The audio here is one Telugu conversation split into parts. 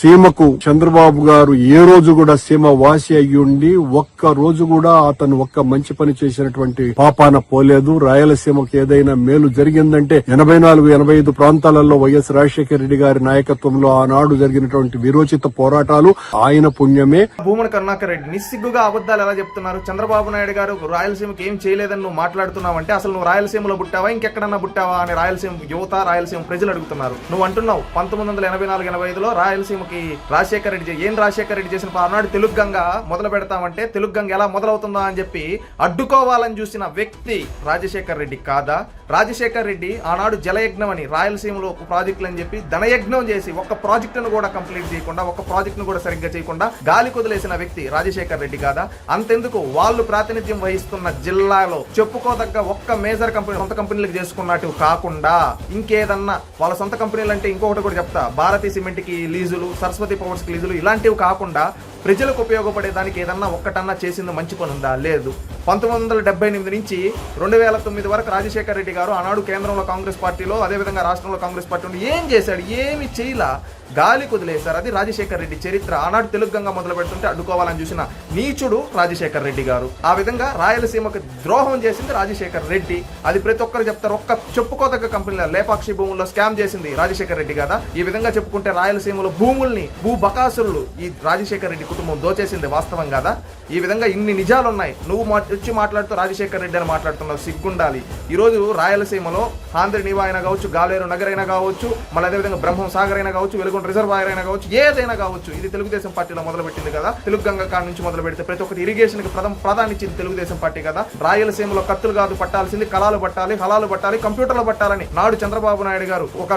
సీమకు చంద్రబాబు గారు ఏ రోజు కూడా సీమ వాసి అయ్యుండి ఒక్క రోజు కూడా అతను ఒక్క మంచి పని చేసినటువంటి పాపాన పోలేదు. రాయలసీమకు ఏదైనా మేలు జరిగిందంటే 84-85 ప్రాంతాలలో వైఎస్ రాజశేఖర రెడ్డి గారి నాయకత్వంలో ఆనాడు జరిగినటువంటి విరోచిత పోరాటాలు ఆయన పుణ్యమే. భూమన కరుణాకర్ రెడ్డి నిస్సిగ్గుగా అబద్దాలు ఎలా చెప్తున్నారు? చంద్రబాబు నాయుడు గారు రాయలసీమకి ఏం చేయలేదని నువ్వు మాట్లాడుతున్నావు అంటే అసలు నువ్వు రాయలసీమలో పుట్టావా ఇంకెక్కడన్నా పుట్టావా అని రాయలసీమ యువత రాయలసీమ ప్రజలు అడుగుతున్నారు. నువ్వు అంటున్నావు 1984-85లో రాయలసీమకి రాజశేఖర రెడ్డి ఏం రాజశేఖర రెడ్డి చేసిన ఆనాడు తెలుగు గంగ మొదలు పెడతామంటే తెలుగు గంగ ఎలా మొదలవుతుందా అని చెప్పి అడ్డుకోవాలని చూసిన వ్యక్తి రాజశేఖర రెడ్డి కాదా? రాజశేఖర రెడ్డి ఆనాడు జలయజ్ఞం అని రాయలసీమలో ప్రాజెక్టులు అని చెప్పి ధనయజ్ఞం చేసి ఒక్క ప్రాజెక్టును కూడా కంప్లీట్ చేయకుండా ఒక్క ప్రాజెక్టును కూడా సరిగ్గా చేయకుండా గాలి కుదిలేసిన వ్యక్తి రాజశేఖర రెడ్డి కాదా? అంతెందుకు వాళ్ళు ప్రాతినిధ్యం వహిస్తున్న జిల్లాలో చెప్పుకోదగ్గ ఒక్క మేజర్ కంపెనీ సొంత కంపెనీలకు చేసుకున్నట్టు కాకుండా ఇంకేదన్నా వాళ్ళ సొంత కంపెనీలు అంటే ఇంకొకటి కూడా చెప్తా, భారతీ సిమెంట్ కి లీజులు, సరస్వతి పవర్స్ కి లీజులు ఇలాంటివి కాకుండా ప్రజలకు ఉపయోగపడేదానికి ఏదన్నా ఒక్కటన్నా చేసింది మంచి పని ఉందా? లేదు. 1978 నుంచి 2009 వరకు రాజశేఖర రెడ్డి గారు ఆనాడు కేంద్రంలో కాంగ్రెస్ పార్టీలో అదేవిధంగా రాష్ట్రంలో కాంగ్రెస్ పార్టీ ఏం చేశాడు? ఏమి చేయలా, గాలి కుదిలేశారు. అది రాజశేఖర రెడ్డి చరిత్ర. ఆనాడు తెలుగు గంగ మొదలు పెడుతుంటే అడ్డుకోవాలని చూసిన నీచుడు రాజశేఖర రెడ్డి గారు. ఆ విధంగా రాయలసీమకు ద్రోహం చేసింది రాజశేఖర రెడ్డి. అది ప్రతి ఒక్కరు చెప్తారు. ఒక్క చెప్పుకోదగ్గ కంపెనీల లేపాక్షి భూముల్లో స్కామ్ చేసింది రాజశేఖర రెడ్డి కదా. ఈ విధంగా చెప్పుకుంటే రాయలసీమలో భూముల్ని భూబకాసురులు ఈ రాజశేఖర రెడ్డి కుటుంబం దోచేసింది వాస్తవం కదా. ఈ విధంగా ఇన్ని నిజాలు ఉన్నాయి. నువ్వు వచ్చి మాట్లాడుతూ రాజశేఖర రెడ్డి అని మాట్లాడుతున్నావు, సిగ్గుండాలి. ఈ రోజు రాయలసీమలో ఆంధ్ర నీవా అయినా కావచ్చు, గాలేరు నగర్ అయినా కావచ్చు, మళ్ళీ అదేవిధంగా బ్రహ్మం సాగర్ అయినా కావచ్చు, వెలుగొండ రిజర్వాయర్ అయినా కావచ్చు, ఏదైనా కావచ్చు, ఇది తెలుగుదేశం పార్టీలో మొదలు పెట్టింది కదా. తెలుగు గంగ కాడ నుంచి మొదలు పెడితే ప్రతి ఒక్కటి ఇరిగేషన్ కి ప్రాధాన్యత ఇచ్చింది తెలుగుదేశం పార్టీ కదా. రాయలసీమలో కత్తులు కాదు పట్టాల్సింది, కళాలు పట్టాలి, హలాలు పట్టాలి, కంప్యూటర్లు పట్టాలని నాడు చంద్రబాబు నాయుడు గారు ఒక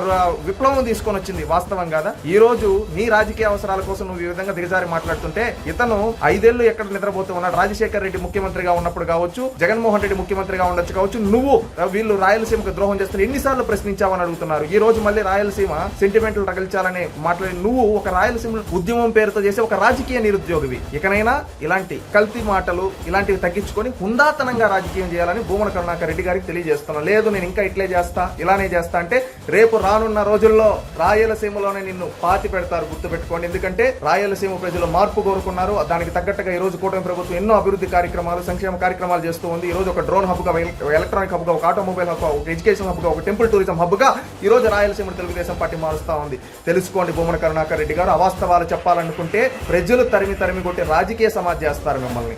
విప్లవం తీసుకొని వచ్చింది వాస్తవం కదా. ఈ రోజు నీ రాజకీయ అవసరాల కోసం నువ్వు ఈ విధంగా దిగజారి మాట్లాడుతుంటే ఇతను 5 ఏళ్లు ఎక్కడ నిద్రపోతూ ఉన్నాడు. రాజశేఖర రెడ్డి ముఖ్యమంత్రిగా ఉన్నప్పుడు కావచ్చు, జగన్మోహన్ రెడ్డి ముఖ్యమంత్రిగా ఉండొచ్చు కావచ్చు, నువ్వు వీళ్ళు రాయలసీమకు ద్రోహం చేస్తున్న ఎన్నిసార్లు ప్రశ్నించావని అడుగుతున్నారు. ఈ రోజు మళ్ళీ రాయలసీమ సెంటిమెంట్లు తగిల్చాలని మాట్లాడి నువ్వు ఒక రాయలసీమ ఉద్యమం పేరుతో చేసే ఒక రాజకీయ నిరుద్యోగివి. ఇకనైనా ఇలాంటి కల్తీ మాటలు ఇలాంటివి తగ్గించుకొని హుందాతనంగా రాజకీయం చేయాలని భూమన కరుణాకర్ రెడ్డి గారికి తెలియజేస్తున్నా. లేదు నేను ఇంకా ఇట్లే చేస్తా ఇలానే చేస్తా అంటే రేపు రానున్న రోజుల్లో రాయలసీమలోనే నిన్ను పాతి పెడతారు, గుర్తుపెట్టుకోండి. ఎందుకంటే రాయలసీమ ప్రజలు మార్పు కోరుకున్నారు. దానికి తగ్గట్టుగా ఈ రోజు కూటమి ప్రభుత్వం ఎన్నో అభివృద్ధి కార్యక్రమాలు, సంక్షేమ కార్యక్రమాలు చేస్తూ ఉంది. ఈ రోజు ఒక డ్రోన్ హబ్ గా, ఎలక్ట్రానిక్ హబ్ గా, ఒక ఆటోమొబైల్ హబ్ గా, ఒక ఎడ్యుకేషన్ హబ్ గా, ఒక టెంపుల్ టూరిజం హబ్ గా ఈ రోజు రాయలసీమ తెలుగుదేశం పార్టీ మారుస్తా ఉంది. తెలుసుకోండి భూమన కరుణాకర్ రెడ్డి గారు. అవాస్తవాలు చెప్పాలనుకుంటే ప్రజలు తరిమి కొట్టి రాజకీయ సమాజ్ చేస్తారు మిమ్మల్ని.